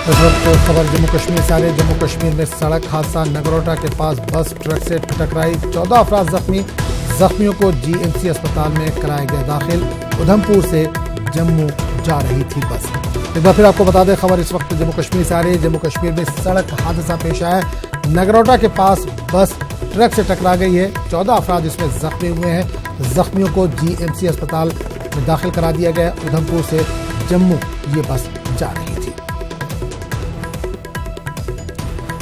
इस वक्त खबर जम्मू कश्मीर से आ रही है। जम्मू कश्मीर में सड़क हादसा, नगरोटा के पास बस ट्रक से टकराई, 14 अफराद जख्मी। जख्मियों को जीएमसी अस्पताल में कराया गया दाखिल। उधमपुर से जम्मू जा रही थी बस। एक बार फिर आपको बता दें, खबर इस वक्त जम्मू कश्मीर से आ रही है। जम्मू कश्मीर में सड़क हादसा पेश आया है। नगरोटा के पास बस ट्रक से टकरा गई है। 14 अफराद इसमें जख्मी हुए हैं। जख्मियों को जीएमसी अस्पताल में दाखिल करा दिया गया। उधमपुर से जम्मू ये बस जा रही थी।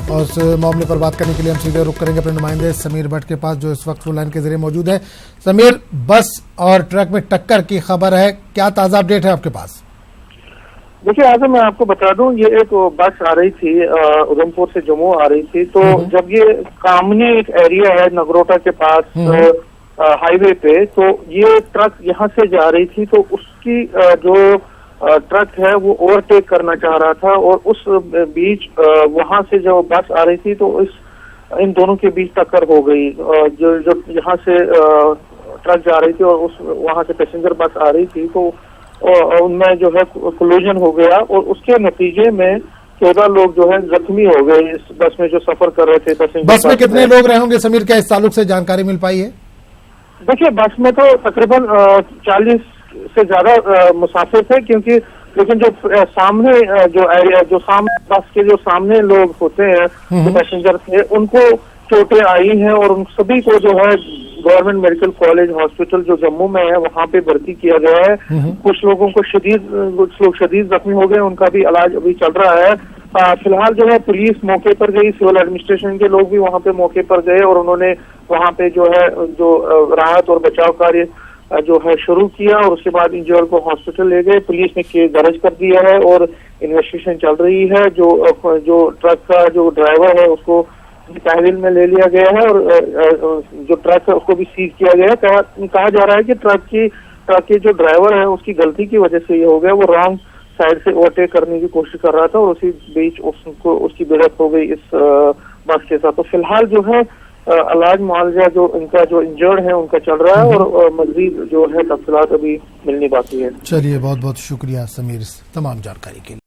और इस मामले पर बात करने के लिए हम सीधे रुक करेंगे अपने नुमाइंदे समीर भट्ट के पास, जो इस वक्त फोन लाइन के जरिए मौजूद है। समीर, बस और ट्रक में टक्कर की खबर है, क्या ताजा अपडेट है आपके पास? देखिए आजम, मैं आपको बता दूं, ये एक बस आ रही थी उधमपुर से जम्मू आ रही थी। तो जब ये कामनी एक एरिया है नगरोटा के पास हाईवे पे, तो ये ट्रक यहाँ से जा रही थी। तो उसकी जो ट्रक है वो ओवरटेक करना चाह रहा था, और उस बीच वहां से जो बस आ रही थी तो इन दोनों के बीच टक्कर हो गई। जो यहाँ से ट्रक जा रही थी और उस वहां से पैसेंजर बस आ रही थी, तो उनमें जो है कोलिजन हो गया, और उसके नतीजे में 14 लोग जो है जख्मी हो गए इस बस में जो सफर कर रहे थे पैसेंजर। बस में कितने लोग रहे होंगे समीर, क्या इस ताल्लुक से जानकारी मिल पाई है? देखिए, बस में तो तकरीबन 40 से ज्यादा मुसाफिर थे, क्योंकि लेकिन जो सामने जो एरिया जो सामने बस के जो सामने लोग होते हैं जो पैसेंजर थे, उनको चोटें आई हैं, और उन सभी को जो है गवर्नमेंट मेडिकल कॉलेज हॉस्पिटल जो जम्मू में है वहां पे भर्ती किया गया है। कुछ लोग शदीद जख्मी हो गए, उनका भी इलाज अभी चल रहा है। फिलहाल जो है पुलिस मौके पर गई, सिविल एडमिनिस्ट्रेशन के लोग भी वहां पे मौके पर गए, और उन्होंने वहां पे जो है राहत और बचाव कार्य जो है शुरू किया, और उसके बाद इंजर्ड को हॉस्पिटल ले गए। पुलिस ने केस दर्ज कर दिया है और इन्वेस्टिगेशन चल रही है। जो ट्रक का जो ड्राइवर है उसको तहवील में ले लिया गया है, और जो ट्रक है उसको भी सीज किया गया है। कहा जा रहा है कि ट्रक के जो ड्राइवर है उसकी गलती की वजह से ये हो गया। वो रॉन्ग साइड से ओवरटेक करने की कोशिश कर रहा था, और उसी बीच उसकी भिड़ंत हो गई इस बस के साथ। तो फिलहाल जो है इलाज मुआवजा जो इनका जो इंजर्ड है उनका चल रहा है, और मजीद जो है तफसीलात अभी मिलनी बाकी है। चलिए, बहुत बहुत शुक्रिया समीर इस तमाम जानकारी के लिए।